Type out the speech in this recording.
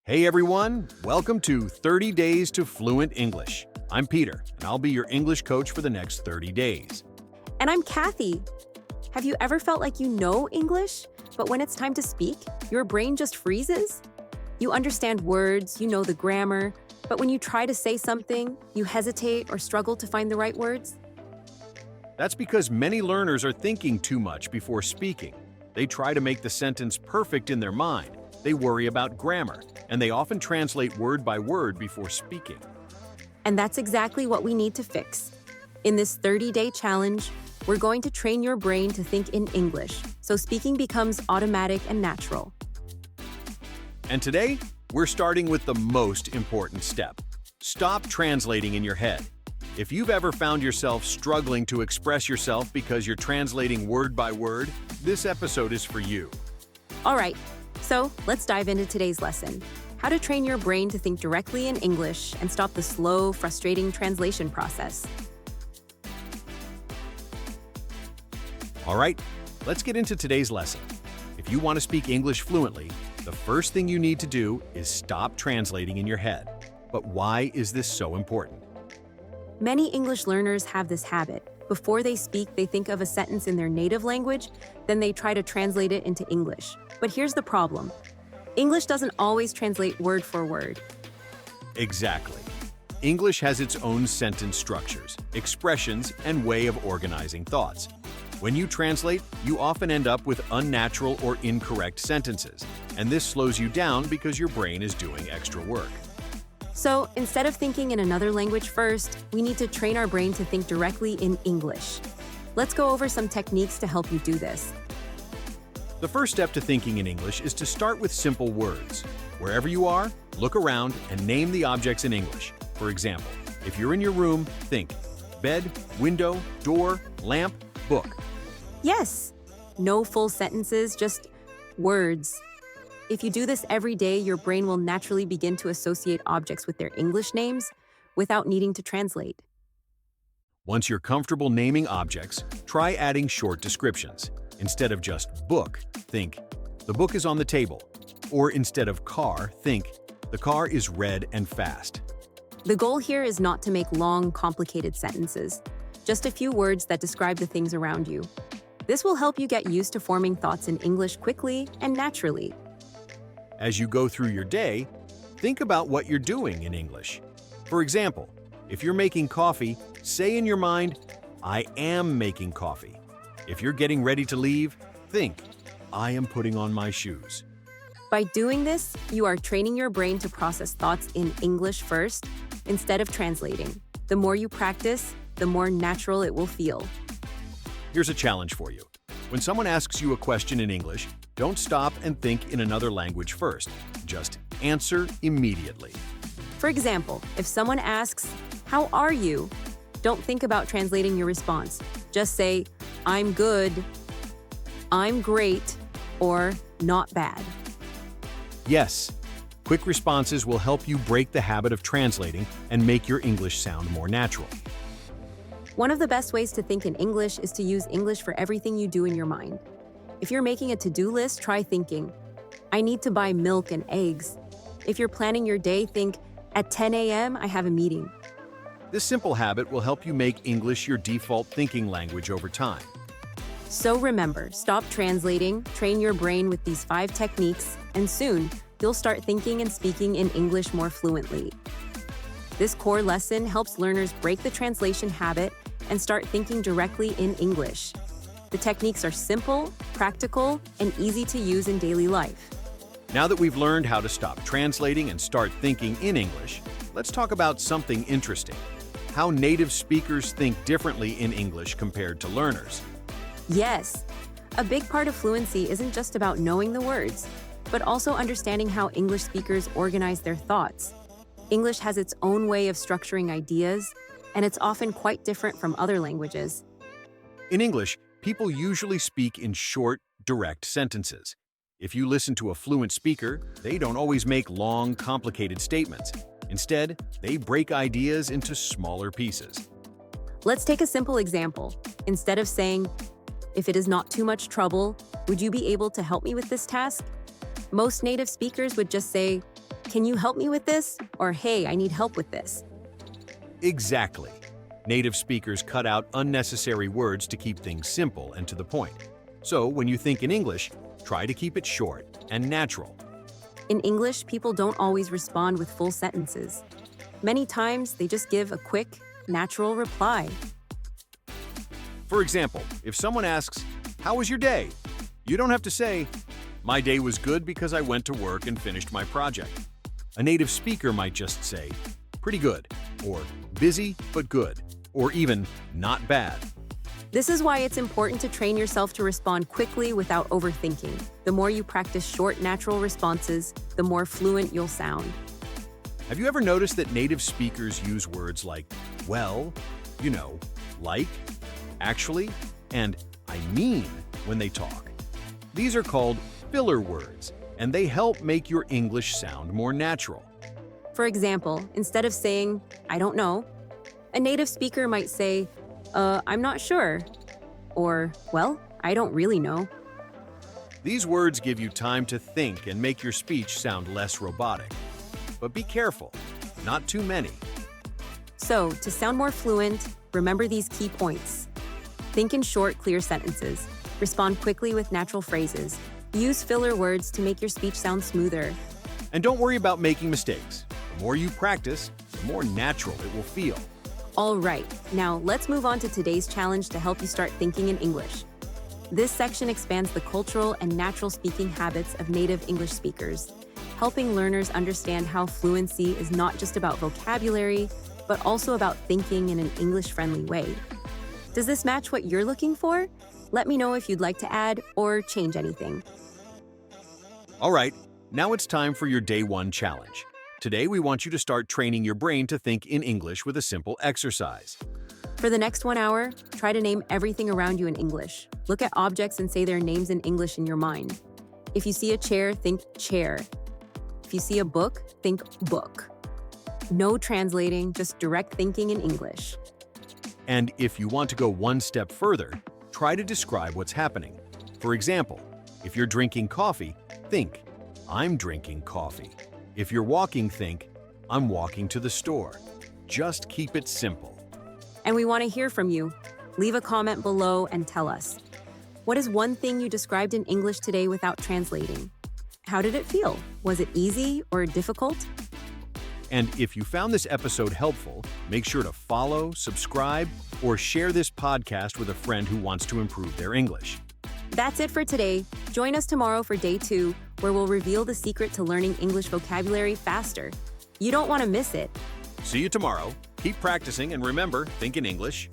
Hey everyone, welcome to 30 Days to Fluent English. I'm Peter, and I'll be your English coach for the next 30 days. And I'm Kathy. Have you ever felt like you know English, but when it's time to speak, your brain just freezes? You understand words, you know the grammar, but when you try to say something, you hesitate or struggle to find the right words? That's because many learners are thinking too much before speaking. They try to make the sentence perfect in their mind. They worry about grammar, and they often translate word by word before speaking. And that's exactly what we need to fix. In this 30-day challenge, we're going to train your brain to think in English, so speaking becomes automatic and natural. And today, we're starting with the most important step. Stop translating in your head. If you've ever found yourself struggling to express yourself because you're translating word by word, this episode is for you. All right, so let's dive into today's lesson. How to train your brain to think directly in English and stop the slow, frustrating translation process. All right, let's get into today's lesson. If you want to speak English fluently, the first thing you need to do is stop translating in your head. But why is this so important? Many English learners have this habit. Before they speak, they think of a sentence in their native language, then they try to translate it into English. But here's the problem. English doesn't always translate word for word. Exactly. English has its own sentence structures, expressions, and way of organizing thoughts. When you translate, you often end up with unnatural or incorrect sentences, and this slows you down because your brain is doing extra work. So instead of thinking in another language first, we need to train our brain to think directly in English. Let's go over some techniques to help you do this. The first step to thinking in English is to start with simple words. Wherever you are, look around and name the objects in English. For example, if you're in your room, think bed, window, door, lamp, book. Yes, no full sentences, just words. If you do this every day, your brain will naturally begin to associate objects with their English names without needing to translate. Once you're comfortable naming objects, try adding short descriptions. Instead of just book, think, the book is on the table. Or instead of car, think, the car is red and fast. The goal here is not to make long, complicated sentences, just a few words that describe the things around you. This will help you get used to forming thoughts in English quickly and naturally. As you go through your day, think about what you're doing in English. For example, if you're making coffee, say in your mind, I am making coffee. If you're getting ready to leave, think, I am putting on my shoes. By doing this, you are training your brain to process thoughts in English first, instead of translating. The more you practice, the more natural it will feel. Here's a challenge for you. When someone asks you a question in English, don't stop and think in another language first. Just answer immediately. For example, if someone asks, "How are you?" don't think about translating your response. Just say, "I'm good," "I'm great," or "not bad." Yes, quick responses will help you break the habit of translating and make your English sound more natural. One of the best ways to think in English is to use English for everything you do in your mind. If you're making a to-do list, try thinking, I need to buy milk and eggs. If you're planning your day, think, at 10 a.m., I have a meeting. This simple habit will help you make English your default thinking language over time. So remember, stop translating, train your brain with these 5 techniques, and soon, you'll start thinking and speaking in English more fluently. This core lesson helps learners break the translation habit and start thinking directly in English. The techniques are simple, practical, and easy to use in daily life. Now that we've learned how to stop translating and start thinking in English, let's talk about something interesting: how native speakers think differently in English compared to learners. Yes, a big part of fluency isn't just about knowing the words, but also understanding how English speakers organize their thoughts. English has its own way of structuring ideas, and it's often quite different from other languages. In English, people usually speak in short, direct sentences. If you listen to a fluent speaker, they don't always make long, complicated statements. Instead, they break ideas into smaller pieces. Let's take a simple example. Instead of saying, "If it is not too much trouble, would you be able to help me with this task?" Most native speakers would just say, Can you help me with this? Or hey, I need help with this. Exactly. Native speakers cut out unnecessary words to keep things simple and to the point. So when you think in English, try to keep it short and natural. In English, people don't always respond with full sentences. Many times, they just give a quick, natural reply. For example, if someone asks, "How was your day?" You don't have to say, "My day was good because I went to work and finished my project." A native speaker might just say, "Pretty good," or "Busy but good," or even "Not bad." This is why it's important to train yourself to respond quickly without overthinking. The more you practice short, natural responses, the more fluent you'll sound. Have you ever noticed that native speakers use words like "well," "like," "actually," and "I mean" when they talk? These are called filler words, and they help make your English sound more natural. For example, instead of saying, "I don't know," a native speaker might say, "I'm not sure," or, "Well, I don't really know." These words give you time to think and make your speech sound less robotic. But be careful, not too many. So, to sound more fluent, remember these key points. Think in short, clear sentences. Respond quickly with natural phrases. Use filler words to make your speech sound smoother. And don't worry about making mistakes. The more you practice, the more natural it will feel. All right, now let's move on to today's challenge to help you start thinking in English. This section expands the cultural and natural speaking habits of native English speakers, helping learners understand how fluency is not just about vocabulary, but also about thinking in an English-friendly way. Does this match what you're looking for? Let me know if you'd like to add or change anything. All right, now it's time for your Day 1 challenge. Today, we want you to start training your brain to think in English with a simple exercise. For the next 1 hour, try to name everything around you in English. Look at objects and say their names in English in your mind. If you see a chair, think chair. If you see a book, think book. No translating, just direct thinking in English. And if you want to go one step further, try to describe what's happening. For example, if you're drinking coffee, think, "I'm drinking coffee." If you're walking, think, "I'm walking to the store." Just keep it simple. And we want to hear from you. Leave a comment below and tell us. What is one thing you described in English today without translating? How did it feel? Was it easy or difficult? And if you found this episode helpful, make sure to follow, subscribe, or share this podcast with a friend who wants to improve their English. That's it for today. Join us tomorrow for Day 2, where we'll reveal the secret to learning English vocabulary faster. You don't want to miss it. See you tomorrow. Keep practicing and remember, think in English